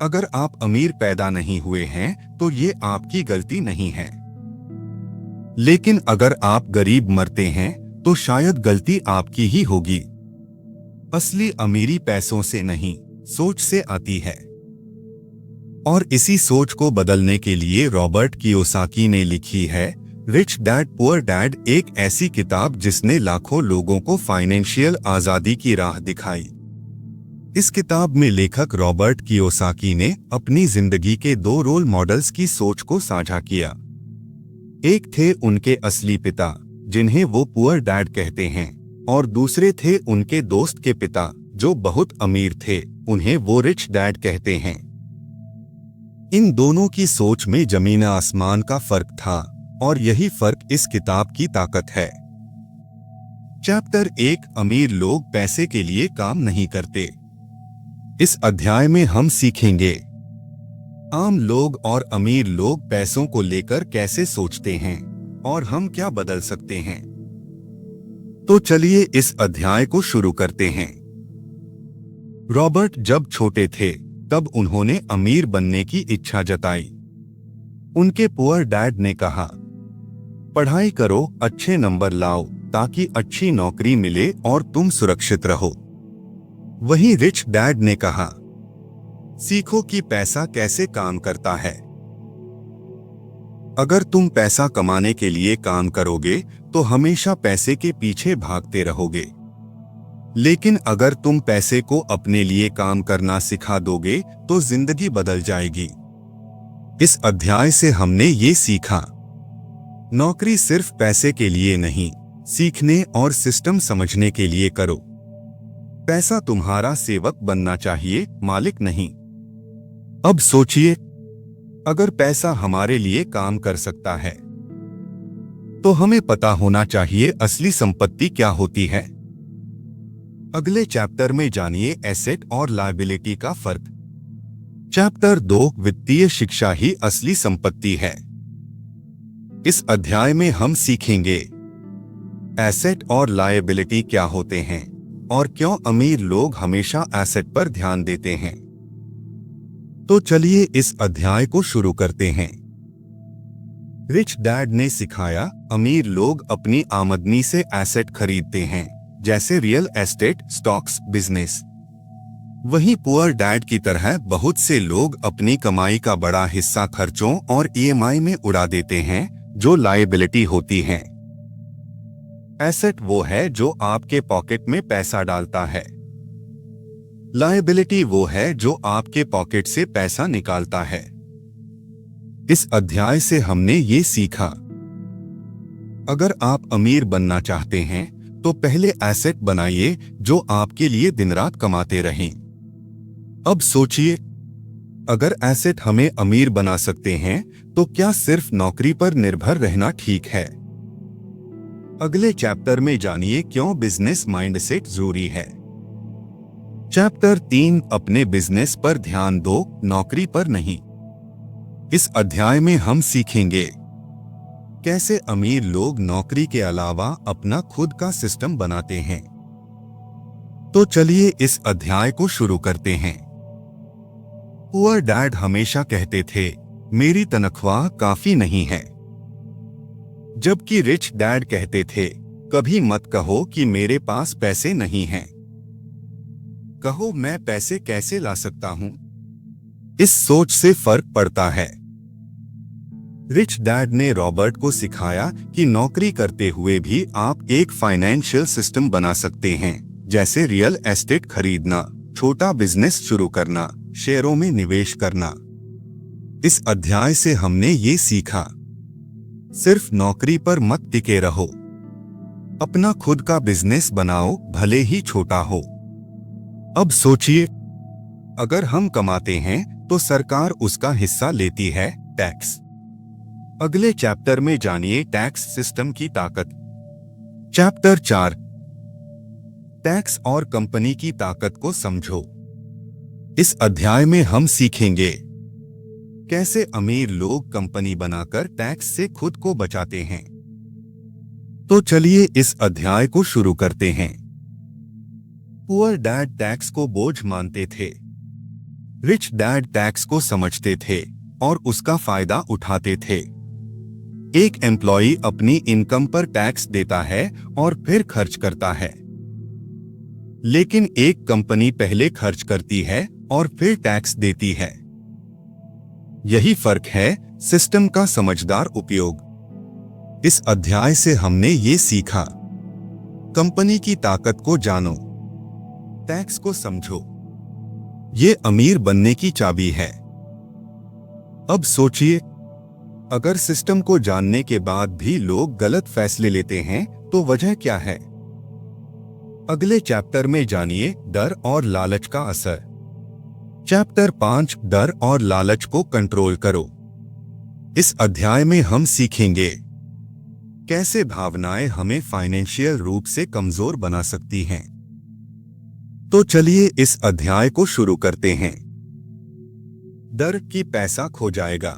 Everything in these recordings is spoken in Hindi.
अगर आप अमीर पैदा नहीं हुए हैं तो ये आपकी गलती नहीं है, लेकिन अगर आप गरीब मरते हैं तो शायद गलती आपकी ही होगी। असली अमीरी पैसों से नहीं, सोच से आती है। और इसी सोच को बदलने के लिए रॉबर्ट कियोसाकी ने लिखी है रिच डैड पुअर डैड, एक ऐसी किताब जिसने लाखों लोगों को फाइनेंशियल आजादी की राह दिखाई। इस किताब में लेखक रॉबर्ट कियोसाकी ने अपनी जिंदगी के 2 रोल मॉडल्स की सोच को साझा किया। एक थे उनके असली पिता, जिन्हें वो पुअर डैड कहते हैं, और दूसरे थे उनके दोस्त के पिता, जो बहुत अमीर थे, उन्हें वो रिच डैड कहते हैं। इन दोनों की सोच में जमीन आसमान का फर्क था, और यही फर्क इस किताब की ताकत है। चैप्टर 1, अमीर लोग पैसे के लिए काम नहीं करते। इस अध्याय में हम सीखेंगे आम लोग और अमीर लोग पैसों को लेकर कैसे सोचते हैं और हम क्या बदल सकते हैं। तो चलिए इस अध्याय को शुरू करते हैं। रॉबर्ट जब छोटे थे तब उन्होंने अमीर बनने की इच्छा जताई। उनके पुअर डैड ने कहा, पढ़ाई करो, अच्छे नंबर लाओ, ताकि अच्छी नौकरी मिले और तुम सुरक्षित रहो। वहीं रिच डैड ने कहा, सीखो कि पैसा कैसे काम करता है। अगर तुम पैसा कमाने के लिए काम करोगे तो हमेशा पैसे के पीछे भागते रहोगे, लेकिन अगर तुम पैसे को अपने लिए काम करना सिखा दोगे तो जिंदगी बदल जाएगी। इस अध्याय से हमने ये सीखा, नौकरी सिर्फ पैसे के लिए नहीं, सीखने और सिस्टम समझने के लिए करो। पैसा तुम्हारा सेवक बनना चाहिए, मालिक नहीं। अब सोचिए, अगर पैसा हमारे लिए काम कर सकता है तो हमें पता होना चाहिए असली संपत्ति क्या होती है। अगले चैप्टर में जानिए एसेट और लायबिलिटी का फर्क। चैप्टर 2, वित्तीय शिक्षा ही असली संपत्ति है। इस अध्याय में हम सीखेंगे एसेट और लायबिलिटी क्या होते हैं और क्यों अमीर लोग हमेशा एसेट पर ध्यान देते हैं। तो चलिए इस अध्याय को शुरू करते हैं। रिच डैड ने सिखाया, अमीर लोग अपनी आमदनी से एसेट खरीदते हैं, जैसे रियल एस्टेट, स्टॉक्स, बिजनेस। वहीं पुअर डैड की तरह बहुत से लोग अपनी कमाई का बड़ा हिस्सा खर्चों और ईएमआई में उड़ा देते हैं, जो लायबिलिटी होती हैं। एसेट वो है जो आपके पॉकेट में पैसा डालता है, लायबिलिटी वो है जो आपके पॉकेट से पैसा निकालता है। इस अध्याय से हमने ये सीखा, अगर आप अमीर बनना चाहते हैं तो पहले एसेट बनाइए जो आपके लिए दिन रात कमाते रहें। अब सोचिए, अगर एसेट हमें अमीर बना सकते हैं तो क्या सिर्फ नौकरी पर निर्भर रहना ठीक है। अगले चैप्टर में जानिए क्यों बिजनेस माइंडसेट जरूरी है। चैप्टर 3, अपने बिजनेस पर ध्यान दो, नौकरी पर नहीं। इस अध्याय में हम सीखेंगे कैसे अमीर लोग नौकरी के अलावा अपना खुद का सिस्टम बनाते हैं। तो चलिए इस अध्याय को शुरू करते हैं। पुअर डैड हमेशा कहते थे, मेरी तनख्वाह काफी नहीं है, जबकि रिच डैड कहते थे, कभी मत कहो कि मेरे पास पैसे नहीं हैं, कहो मैं पैसे कैसे ला सकता हूं। इस सोच से फर्क पड़ता है। रिच डैड ने रॉबर्ट को सिखाया कि नौकरी करते हुए भी आप एक फाइनेंशियल सिस्टम बना सकते हैं, जैसे रियल एस्टेट खरीदना, छोटा बिजनेस शुरू करना, शेयरों में निवेश करना। इस अध्याय से हमने ये सीखा, सिर्फ नौकरी पर मत टिके रहो, अपना खुद का बिजनेस बनाओ, भले ही छोटा हो। अब सोचिए, अगर हम कमाते हैं तो सरकार उसका हिस्सा लेती है, टैक्स। अगले चैप्टर में जानिए टैक्स सिस्टम की ताकत। चैप्टर 4, टैक्स और कंपनी की ताकत को समझो। इस अध्याय में हम सीखेंगे कैसे अमीर लोग कंपनी बनाकर टैक्स से खुद को बचाते हैं। तो चलिए इस अध्याय को शुरू करते हैं। पुअर डैड टैक्स को बोझ मानते थे, रिच डैड टैक्स को समझते थे और उसका फायदा उठाते थे। एक एम्प्लॉई अपनी इनकम पर टैक्स देता है और फिर खर्च करता है, लेकिन एक कंपनी पहले खर्च करती है और फिर टैक्स देती है। यही फर्क है सिस्टम का समझदार उपयोग। इस अध्याय से हमने ये सीखा, कंपनी की ताकत को जानो, टैक्स को समझो, ये अमीर बनने की चाबी है। अब सोचिए, अगर सिस्टम को जानने के बाद भी लोग गलत फैसले लेते हैं तो वजह क्या है? अगले चैप्टर में जानिए डर और लालच का असर। चैप्टर 5, डर और लालच को कंट्रोल करो। इस अध्याय में हम सीखेंगे कैसे भावनाएं हमें फाइनेंशियल रूप से कमजोर बना सकती हैं। तो चलिए इस अध्याय को शुरू करते हैं। डर कि पैसा खो जाएगा,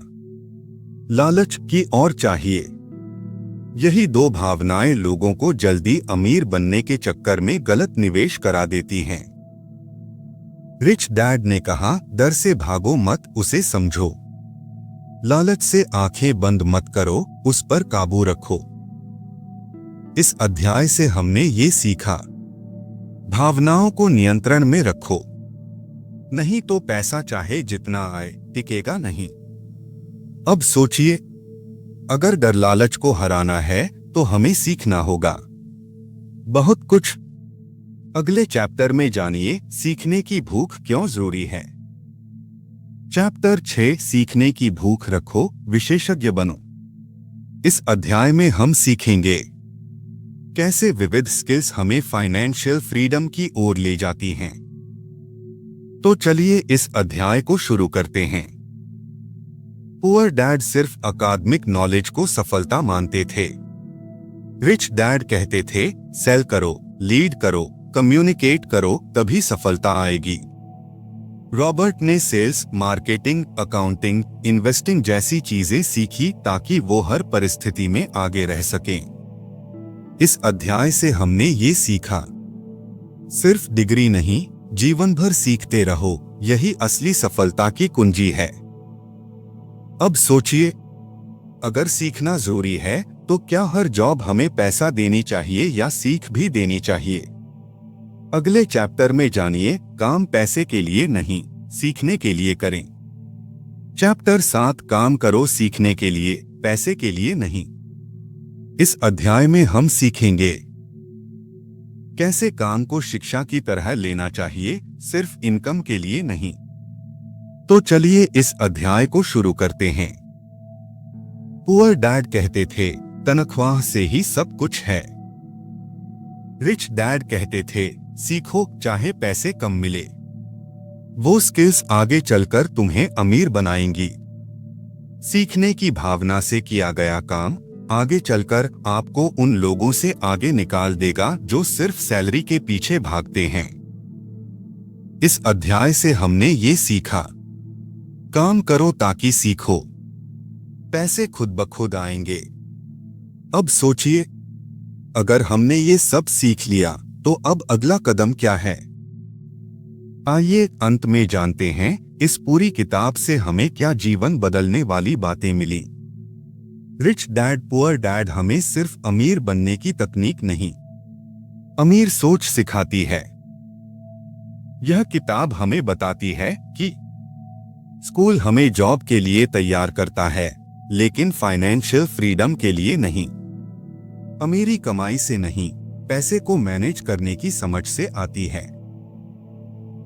लालच की और चाहिए। यही दो भावनाएं लोगों को जल्दी अमीर बनने के चक्कर में गलत निवेश करा देती हैं। रिच डैड ने कहा, डर से भागो मत, उसे समझो। लालच से आंखें बंद मत करो, उस पर काबू रखो। इस अध्याय से हमने ये सीखा, भावनाओं को नियंत्रण में रखो, नहीं तो पैसा चाहे जितना आए टिकेगा नहीं। अब सोचिए, अगर डर लालच को हराना है तो हमें सीखना होगा बहुत कुछ। अगले चैप्टर में जानिए सीखने की भूख क्यों जरूरी है। चैप्टर 6, सीखने की भूख रखो, विशेषज्ञ बनो। इस अध्याय में हम सीखेंगे कैसे विविध स्किल्स हमें फाइनेंशियल फ्रीडम की ओर ले जाती हैं। तो चलिए इस अध्याय को शुरू करते हैं। पुअर डैड सिर्फ अकादमिक नॉलेज को सफलता मानते थे। रिच डैड कहते थे, सेल करो, लीड करो, कम्युनिकेट करो, तभी सफलता आएगी। रॉबर्ट ने सेल्स, मार्केटिंग, अकाउंटिंग, इन्वेस्टिंग जैसी चीजें सीखी ताकि वो हर परिस्थिति में आगे रह सकें। इस अध्याय से हमने ये सीखा, सिर्फ डिग्री नहीं, जीवन भर सीखते रहो, यही असली सफलता की कुंजी है। अब सोचिए, अगर सीखना जरूरी है तो क्या हर जॉब हमें पैसा देनी चाहिए या सीख भी देनी चाहिए? अगले चैप्टर में जानिए काम पैसे के लिए नहीं, सीखने के लिए करें। चैप्टर 7, काम करो सीखने के लिए, पैसे के लिए नहीं। इस अध्याय में हम सीखेंगे कैसे काम को शिक्षा की तरह लेना चाहिए, सिर्फ इनकम के लिए नहीं। तो चलिए इस अध्याय को शुरू करते हैं। पुअर डैड कहते थे, तनख्वाह से ही सब कुछ है। रिच डैड कहते थे, सीखो चाहे पैसे कम मिले, वो स्किल्स आगे चलकर तुम्हें अमीर बनाएंगी। सीखने की भावना से किया गया काम आगे चलकर आपको उन लोगों से आगे निकाल देगा जो सिर्फ सैलरी के पीछे भागते हैं। इस अध्याय से हमने ये सीखा, काम करो ताकि सीखो, पैसे खुद ब खुद आएंगे। अब सोचिए, अगर हमने ये सब सीख लिया तो अब अगला कदम क्या है? आइए अंत में जानते हैं इस पूरी किताब से हमें क्या जीवन बदलने वाली बातें मिली। रिच डैड पुअर डैड हमें सिर्फ अमीर बनने की तकनीक नहीं, अमीर सोच सिखाती है। यह किताब हमें बताती है कि स्कूल हमें जॉब के लिए तैयार करता है, लेकिन फाइनेंशियल फ्रीडम के लिए नहीं। अमीरी कमाई से नहीं, पैसे को मैनेज करने की समझ से आती है।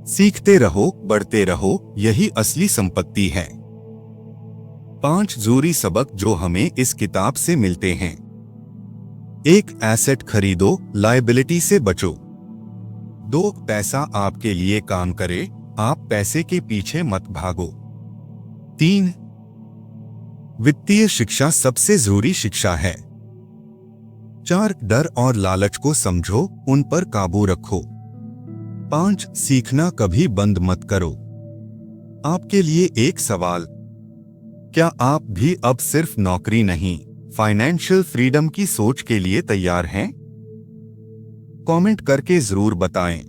सीखते रहो, बढ़ते रहो, यही असली संपत्ति है। 5 जरूरी सबक जो हमें इस किताब से मिलते हैं। 1, एसेट खरीदो, लायबिलिटी से बचो। 2, पैसा आपके लिए काम करे, आप पैसे के पीछे मत भागो। 3, वित्तीय शिक्षा सबसे जरूरी शिक्षा है। 4, डर और लालच को समझो, उन पर काबू रखो। 5, सीखना कभी बंद मत करो। आपके लिए एक सवाल, क्या आप भी अब सिर्फ नौकरी नहीं, फाइनेंशियल फ्रीडम की सोच के लिए तैयार हैं? कमेंट करके जरूर बताएं।